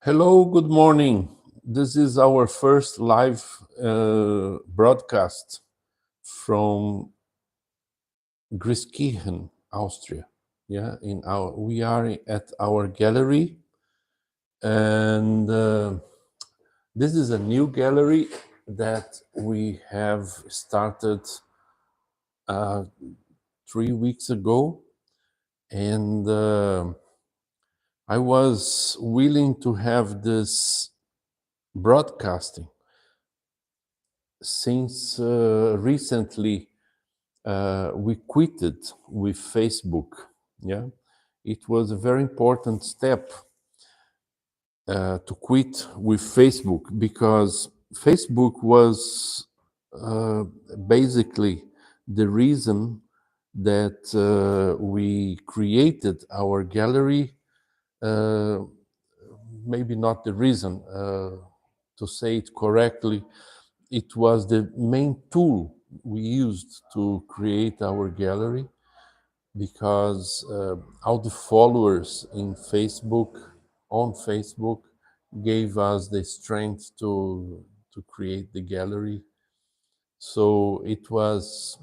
Hello, good morning. This is our first live broadcast from Grieskirchen, Austria. Yeah, we are at our gallery, and this is a new gallery that we have started 3 weeks ago, and I was willing to have this broadcasting since recently we quitted with Facebook. Yeah, it was a very important step to quit with Facebook because Facebook was basically the reason that we created our gallery. Maybe not the reason, to say it correctly, it was the main tool we used to create our gallery because all the followers on Facebook gave us the strength to create the gallery. So it was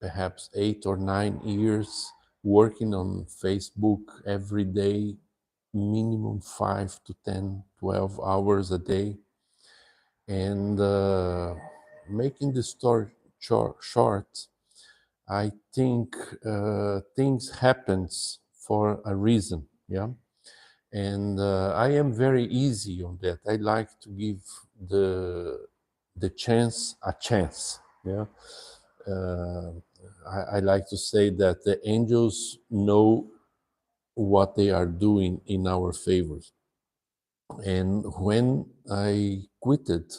perhaps 8 or 9 years working on Facebook every day, minimum 5 to 10, 12 hours a day. And making the story short, I think things happens for a reason, yeah. And I am very easy on that. I like to give the chance a chance, yeah. Uh, I like to say that the angels know what they are doing in our favors. And when I quitted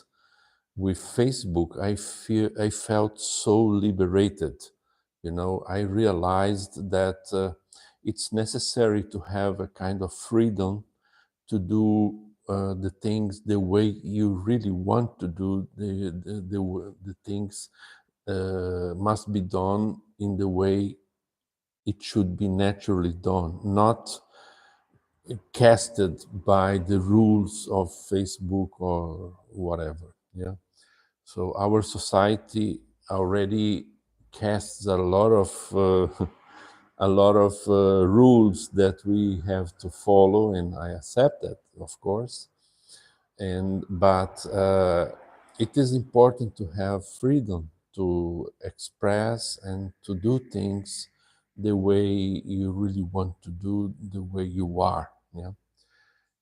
with Facebook, I felt so liberated. You know, I realized that it's necessary to have a kind of freedom to do the things the way you really want to do. The things must be done in the way it should be naturally done, not casted by the rules of Facebook or whatever. Yeah. So our society already casts a lot of rules that we have to follow, and I accept that, of course. But it is important to have freedom to express and to do things the way you really want to do, the way you are. Yeah.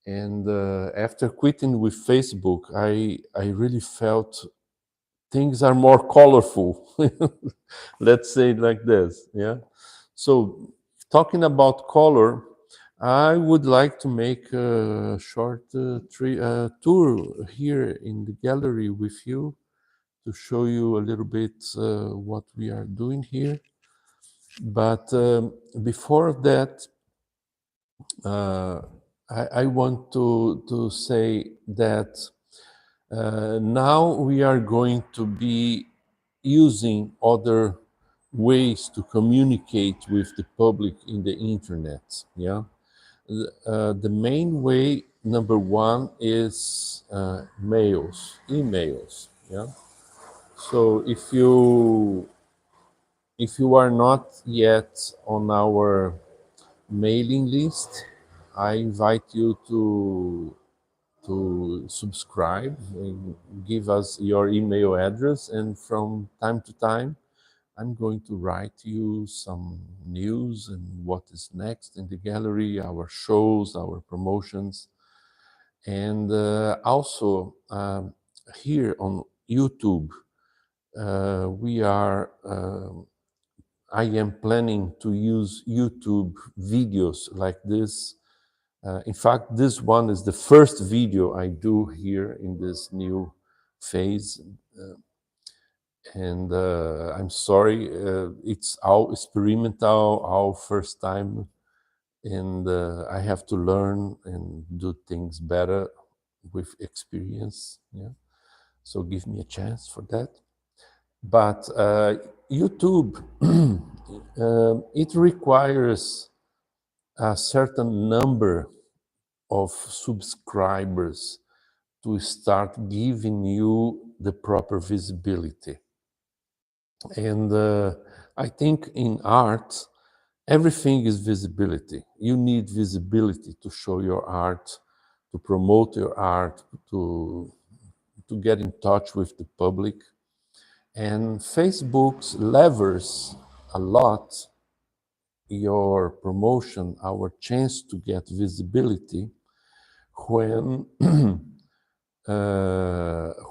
And after quitting with Facebook, I really felt things are more colorful. Let's say it like this. Yeah. So talking about color, I would like to make a short tour here in the gallery with you to show you a little bit what we are doing here. But before that, uh, I want to say that now we are going to be using other ways to communicate with the public in the internet. Yeah, the main way, number one, is emails. Yeah. So if you are not yet on our mailing list, I invite you to subscribe and give us your email address, and from time to time I'm going to write you some news and what is next in the gallery, our shows, our promotions. And also here on YouTube, I am planning to use YouTube videos like this. In fact, this one is the first video I do here in this new phase. And I'm sorry, it's all experimental, all first time, and I have to learn and do things better with experience. Yeah, so give me a chance for that. But YouTube, it requires a certain number of subscribers to start giving you the proper visibility. And I think in art, everything is visibility. You need visibility to show your art, to promote your art, to get in touch with the public. And Facebook's levers a lot your promotion, our chance to get visibility when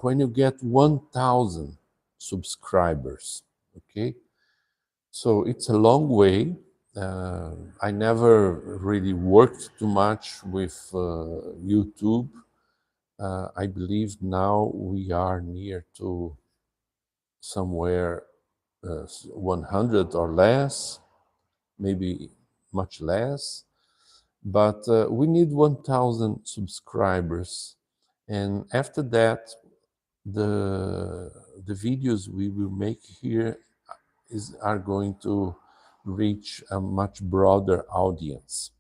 when you get 1,000 subscribers. Okay, so it's a long way. I never really worked too much with YouTube. I believe now we are near to somewhere 100 or less, maybe much less. But we need 1,000 subscribers. And after that, the videos we will make here are going to reach a much broader audience.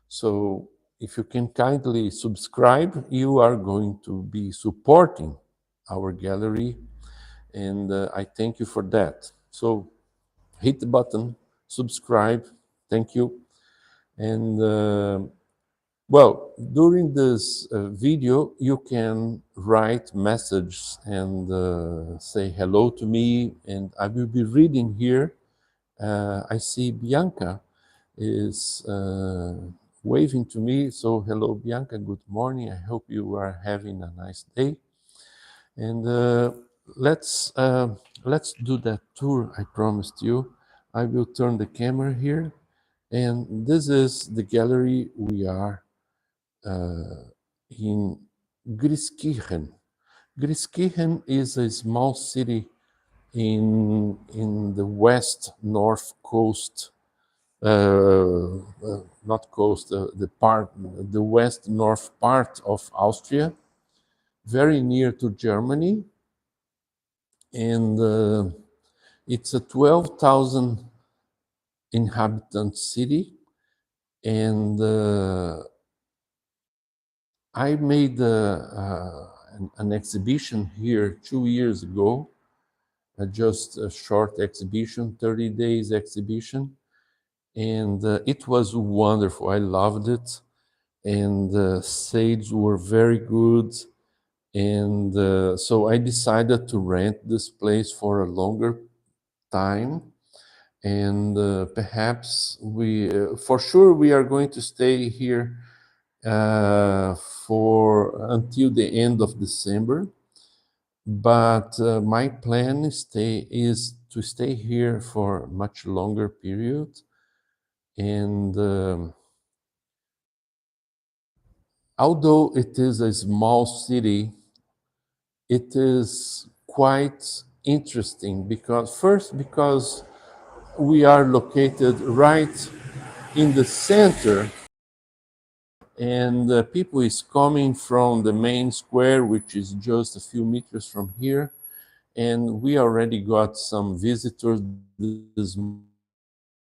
So if you can kindly subscribe, you are going to be supporting our gallery, and I thank you for that. So hit the button, subscribe, thank you. And well, during this video, you can write messages and say hello to me, and I will be reading here. I see Bianca is waving to me. So hello, Bianca, good morning. I hope you are having a nice day. And let's do that tour I promised you. I will turn the camera here. And this is the gallery we are in Grieskirchen. Grieskirchen is a small city in the west north coast, not coast, the west north part of Austria, very near to Germany, and it's a 12,000 inhabitant city, and I made an exhibition here 2 years ago, just a short exhibition, 30 days exhibition, and it was wonderful. I loved it, and the sales were very good, and so I decided to rent this place for a longer time, and perhaps for sure, we are going to stay here for until the end of December. But my plan is to stay here for a much longer period. And although it is a small city, it is quite interesting because we are located right in the center, and people is coming from the main square, which is just a few meters from here, and we already got some visitors this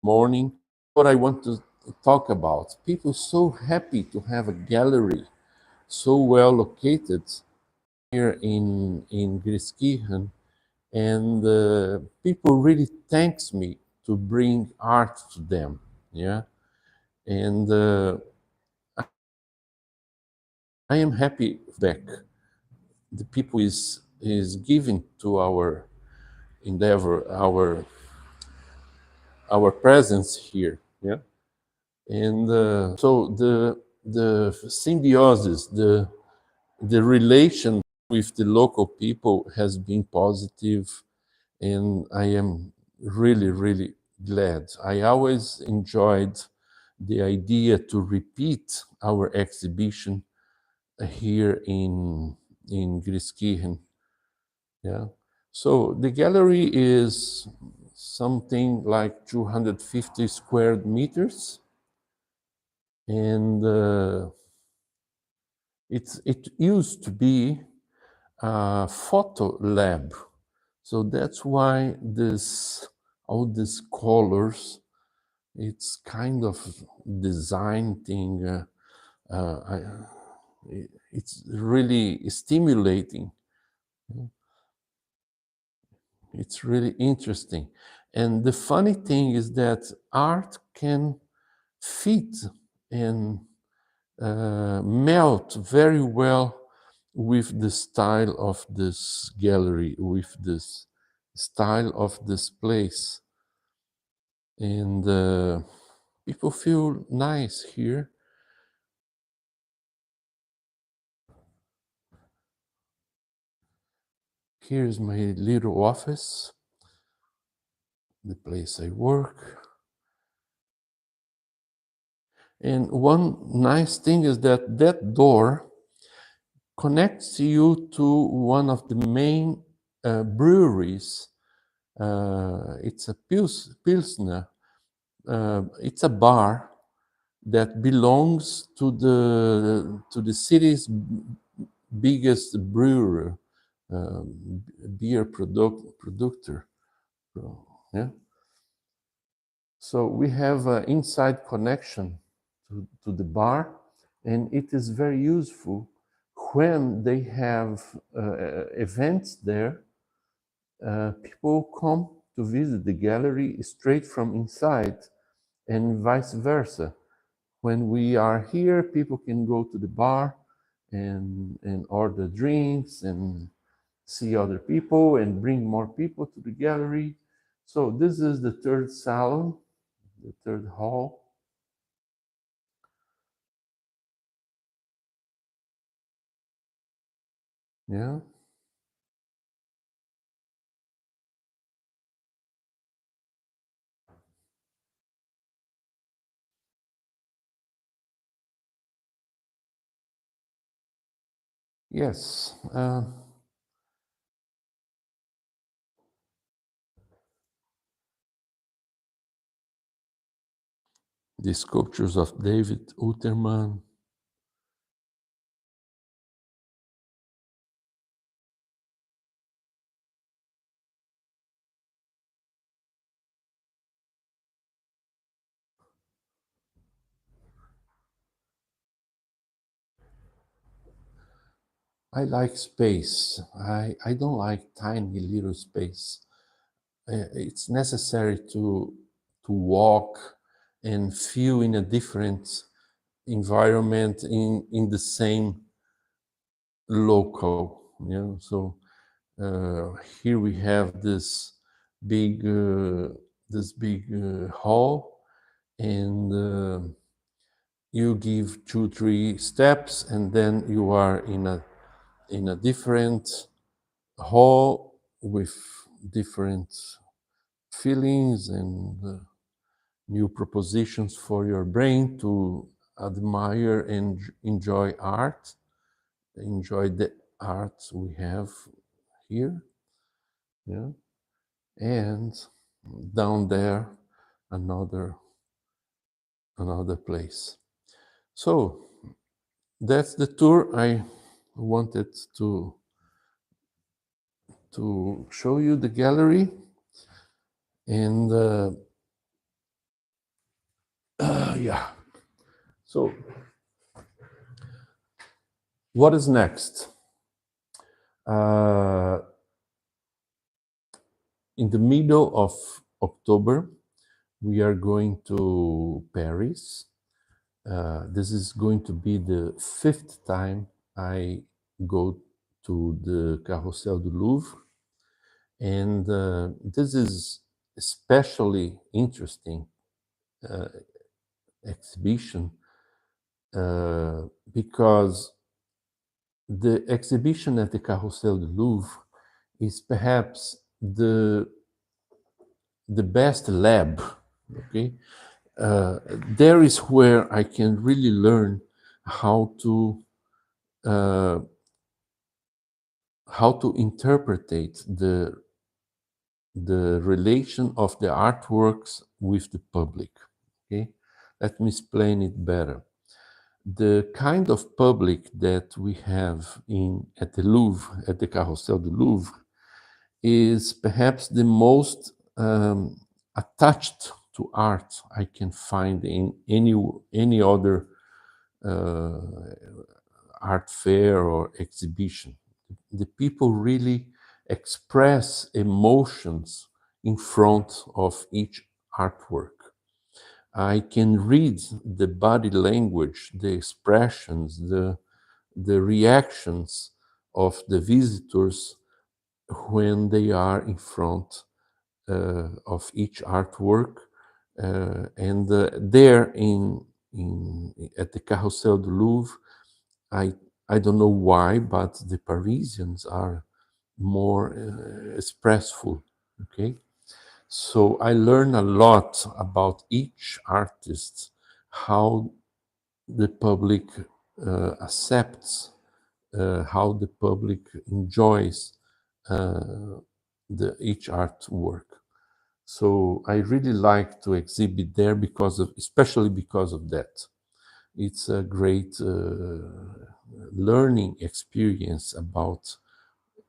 morning. What I want to talk about, people so happy to have a gallery so well located here in Grieskirchen, and people really thanks me to bring art to them. Yeah, and I am happy back. The people is giving to our endeavor, our presence here. Yeah, and so the symbiosis, the relation with the local people has been positive, and I am really glad. I always enjoyed the idea to repeat our exhibition here in Grieskirchen. Yeah. So the gallery is something like 250 square meters, and it used to be a photo lab. So that's why all these colors, it's kind of design thing. it's really stimulating. It's really interesting. And the funny thing is that art can fit and melt very well with the style of this gallery, with this style of this place. And people feel nice here. Here's my little office, the place I work. And one nice thing is that that door connects you to one of the main breweries. It's a Pilsner. It's a bar that belongs to the city's biggest brewer, beer producer. Yeah. So we have an inside connection to the bar, and it is very useful when they have events there. People come to visit the gallery straight from inside, and vice versa. When we are here, people can go to the bar and order drinks and see other people and bring more people to the gallery. So this is the third salon, the third hall. Yeah. Yes. The sculptures of David Uterman. I like space. I don't like tiny little space. It's necessary to walk and feel in a different environment in the same local. You know? So here we have big this big hall, and you give 2-3 steps, and then you are in a different hall with different feelings and new propositions for your brain to admire and enjoy art, enjoy the art we have here. Yeah. And down there, another place. So that's the tour I wanted to show you the gallery. And yeah. So what is next? In the middle of October, we are going to Paris. This is going to be the 5th time I go to the Carrousel du Louvre. And this is especially interesting exhibition because the exhibition at the Carrousel du Louvre is perhaps the best lab. Okay, there is where I can really learn how to interpret the relation of the artworks with the public. Okay, let me explain it better. The kind of public that we have at the Louvre, at the Carrousel du Louvre, is perhaps the most attached to art I can find in any other uh, art fair or exhibition. The people really express emotions in front of each artwork. I can read the body language, the expressions, the reactions of the visitors when they are in front of each artwork. And there at the Carrousel du Louvre, I, I don't know why, but the Parisians are more expressful, okay? So I learn a lot about each artist, how the public accepts, how the public enjoys each artwork. So I really like to exhibit there especially because of that. It's a great learning experience about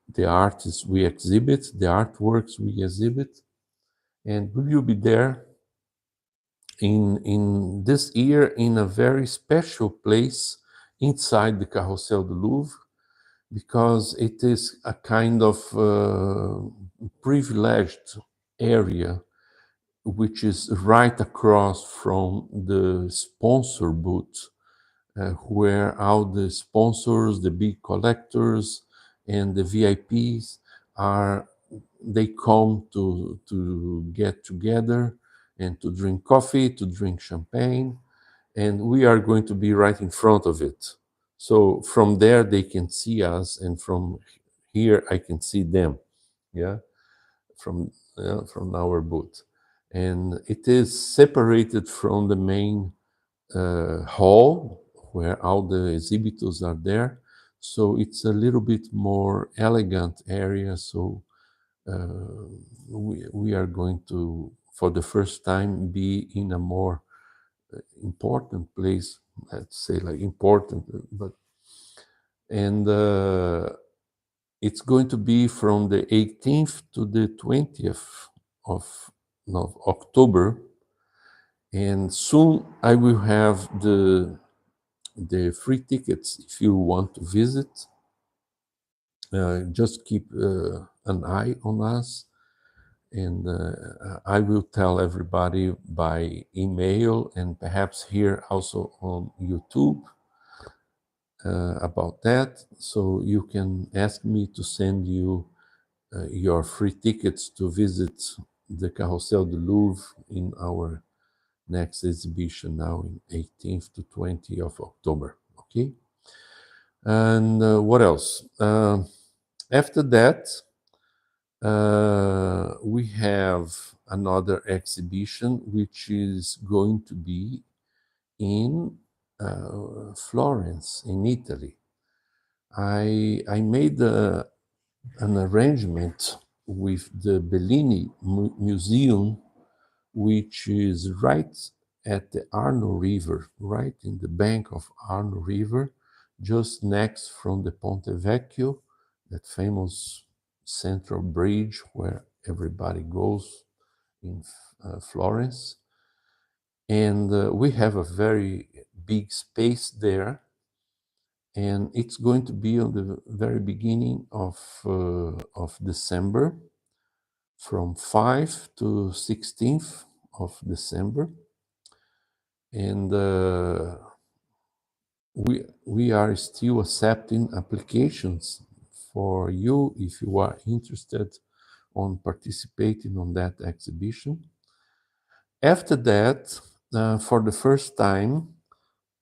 the artists we exhibit, the artworks we exhibit, and we will be there in this year in a very special place inside the Carrousel du Louvre, because it is a kind of privileged area which is right across from the sponsor booth, where all the sponsors, the big collectors, and the VIPs are. They come to get together and to drink coffee, to drink champagne, and we are going to be right in front of it. So from there they can see us, and from here I can see them. Yeah, from our booth, and it is separated from the main hall where all the exhibitors are there. So it's a little bit more elegant area. So we are going to, for the first time, be in a more important place. Let's say like important, but and it's going to be from the 18th to the 20th of October, and soon I will have the free tickets if you want to visit. Just keep an eye on us, and I will tell everybody by email and perhaps here also on YouTube about that. So you can ask me to send you your free tickets to visit the Carrousel du Louvre in our next exhibition now in 18th to 20th of October. Okay. And what else? After that, we have another exhibition which is going to be in Florence, in Italy. I made an arrangement with the Bellini Museum, which is right at the Arno River, right in the bank of Arno River, just next from the Ponte Vecchio, that famous central bridge where everybody goes in Florence. And we have a very big space there, and it's going to be on the very beginning of December, from 5 to 16th of December. And we are still accepting applications for you if you are interested on participating on that exhibition. After that, for the first time,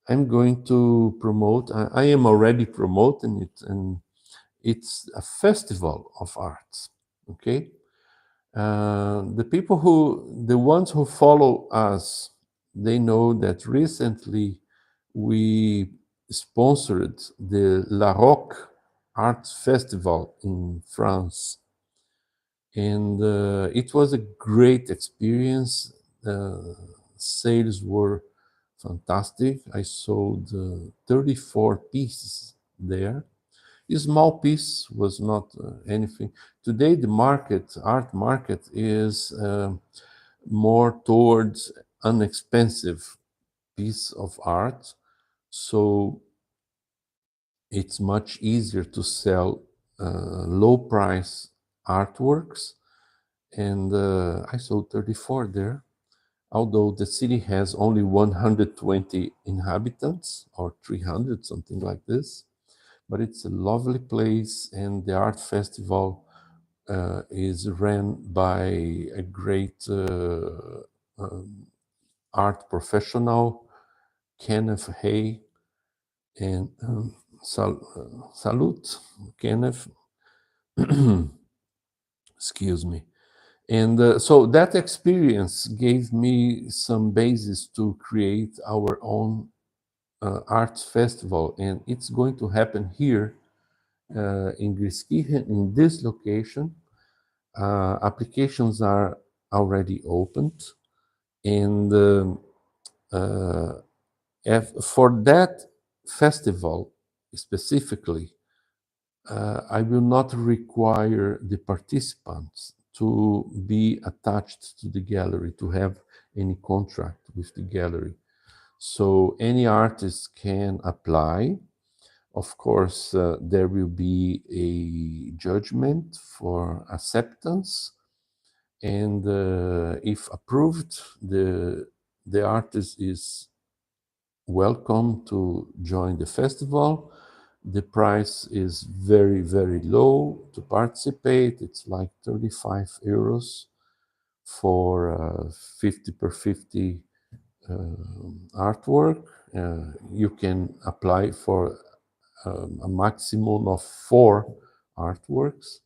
I'm going to promote, I am already promoting it, and it's a festival of arts, okay? The ones who follow us, they know that recently we sponsored the La Roque Arts Festival in France. And it was a great experience. Sales were fantastic. I sold 34 pieces there. A small piece was not anything. Today, the art market, is more towards inexpensive piece of art. So it's much easier to sell low price artworks. And I sold 34 there, although the city has only 120 inhabitants or 300, something like this. But it's a lovely place, and the art festival is ran by a great art professional, Kenneth Hay, and salute, Kenneth, excuse me. And so that experience gave me some basis to create our own arts festival, and it's going to happen here in Griskirchen, in this location. Applications are already opened, and for that festival specifically, I will not require the participants to be attached to the gallery, to have any contract with the gallery. So any artist can apply. Of course, there will be a judgment for acceptance, and if approved, the artist is welcome to join the festival. The price is very, very low to participate. It's like 35 euros for 50 per 50 artwork. You can apply for a maximum of 4 artworks.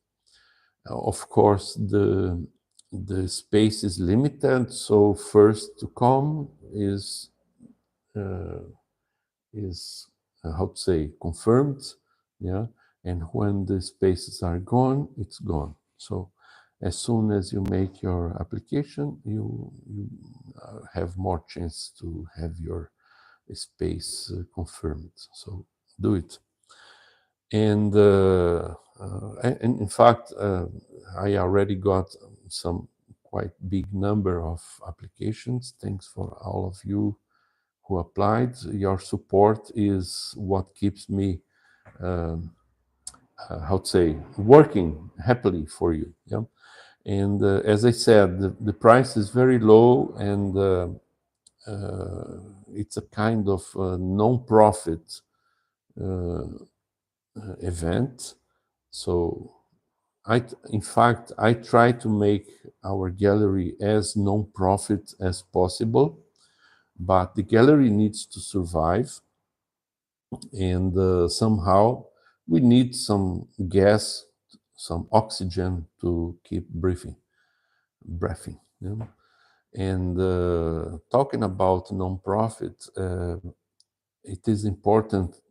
Of course, the space is limited, so first to come is how to say, confirmed, yeah. And when the spaces are gone, it's gone. So as soon as you make your application, you have more chance to have your space confirmed. So do it. And in fact, I already got some quite big number of applications. Thanks for all of you who applied. Your support is what keeps me, how to say, working happily for you. Yeah. And as I said, the price is very low, and it's a kind of non-profit event. So in fact, I try to make our gallery as non-profit as possible, but the gallery needs to survive, and somehow we need some gas, some oxygen to keep breathing. You know? And talking about non-profit, it is important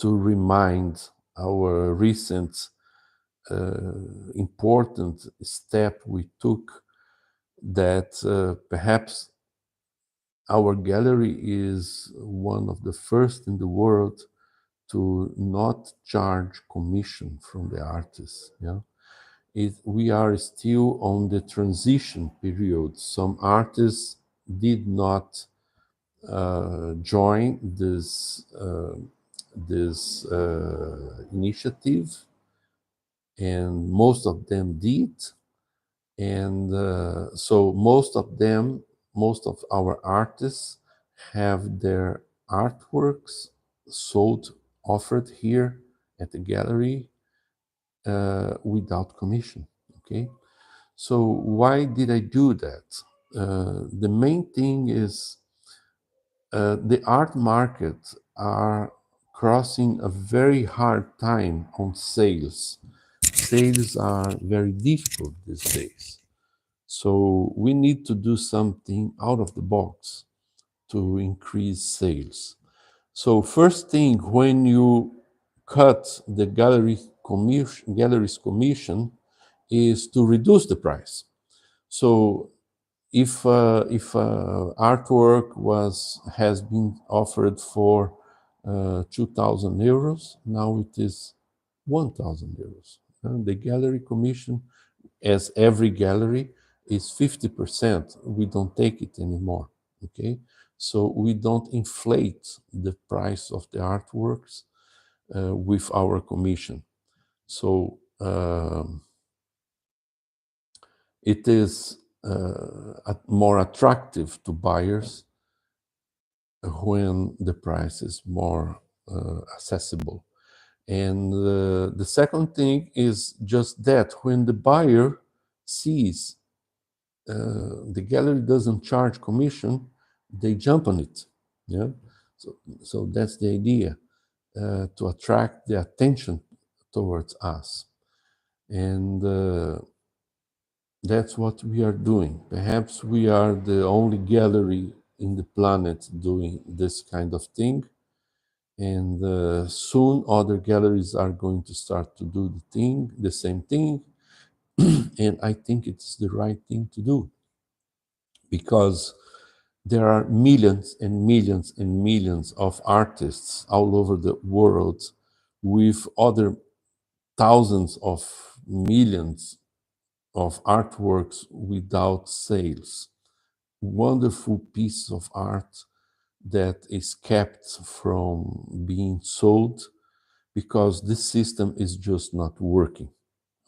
to remind our recent important step we took, that perhaps our gallery is one of the first in the world to not charge commission from the artists. Yeah? We are still on the transition period. Some artists did not join this initiative, and most of them did. And so most of our artists have their artworks sold, offered here at the gallery without commission. Okay, so why did I do that? The main thing is the art market are crossing a very hard time on sales. Sales are very difficult these days. So we need to do something out of the box to increase sales. So first thing, when you cut the gallery's commission, is to reduce the price. So if artwork has been offered for 2,000 euros, now it is 1,000 euros. The gallery commission, as every gallery, is 50%. We don't take it anymore. Okay, so we don't inflate the price of the artworks with our commission. So it is more attractive to buyers when the price is more accessible. And the second thing is just that when the buyer sees the gallery doesn't charge commission, they jump on it. Yeah, so that's the idea, to attract the attention towards us, and that's what we are doing. Perhaps we are the only gallery in the planet doing this kind of thing, and soon other galleries are going to start to do the same thing, and I think it's the right thing to do, because there are millions and millions and millions of artists all over the world with other thousands of millions of artworks without sales. Wonderful piece of art that is kept from being sold because this system is just not working,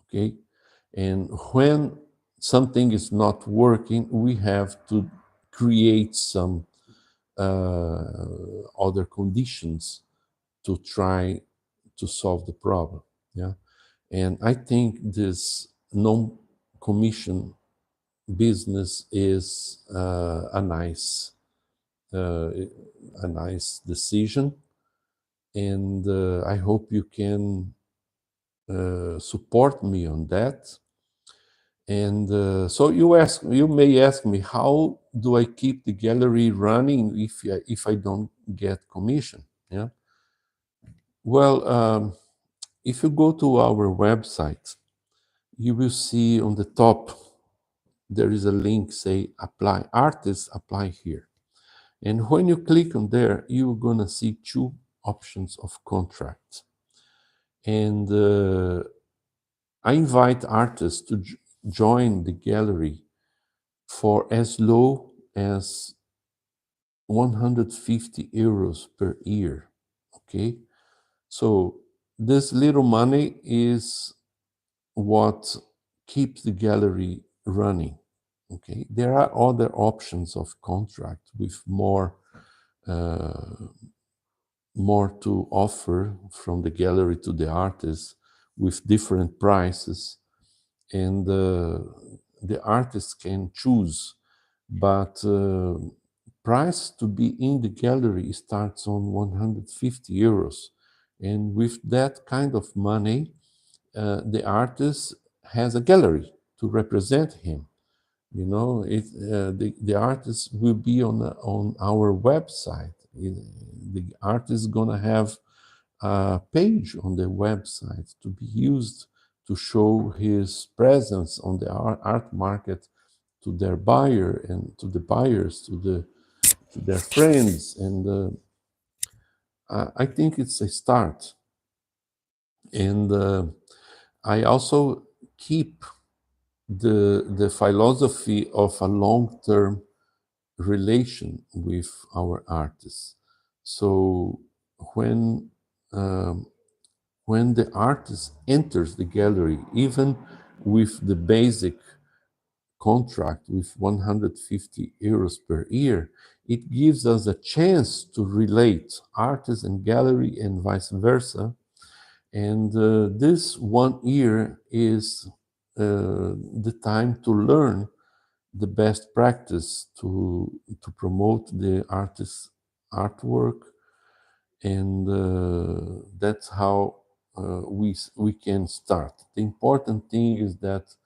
okay? And when something is not working, we have to create some other conditions to try to solve the problem. Yeah, and I think this non-commission business is a nice decision, and I hope you can support me on that. And so you may ask me, how do I keep the gallery running if I don't get commission? Yeah. Well, if you go to our website, you will see on the top there is a link say apply. Artists apply here. And when you click on there, you're gonna see two options of contract. And I invite artists to join the gallery for as low as 150 euros per year, okay? So this little money is what keeps the gallery running, okay? There are other options of contract with more to offer from the gallery to the artist with different prices, and the artists can choose, but price to be in the gallery starts on 150 euros, and with that kind of money the artist has a gallery to represent him. You know, the artist will be on our website. The artist is gonna have a page on the website to be used to show his presence on the art market to their buyer and to the buyers, to their friends, and I think it's a start. And I also keep the philosophy of a long-term relation with our artists. So when the artist enters the gallery, even with the basic contract with 150 euros per year, it gives us a chance to relate artist and gallery and vice versa. And this 1 year is the time to learn the best practice to promote the artist's artwork, and that's how we can start. The important thing is that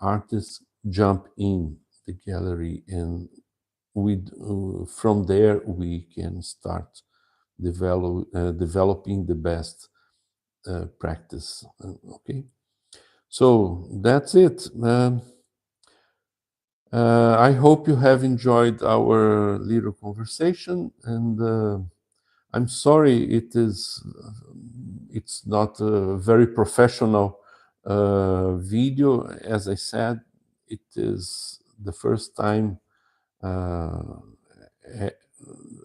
artists jump in the gallery, and from there we can start developing the best practice. Okay, so that's it. I hope you have enjoyed our little conversation, and I'm sorry it's not a very professional video. As I said, it is the first time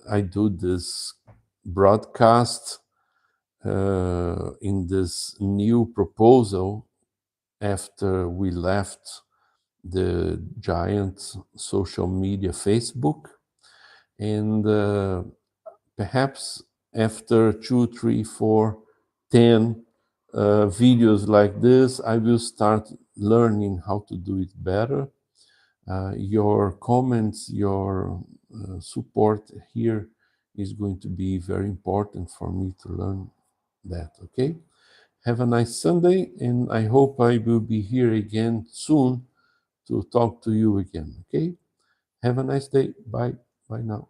I do this broadcast in this new proposal after we left the giant social media Facebook, and perhaps after 2, 3, 4, 10 videos like this, I will start learning how to do it better. Your comments, your support here is going to be very important for me to learn that, okay? Have a nice Sunday, and I hope I will be here again soon to talk to you again, okay? Have a nice day. Bye. Bye now.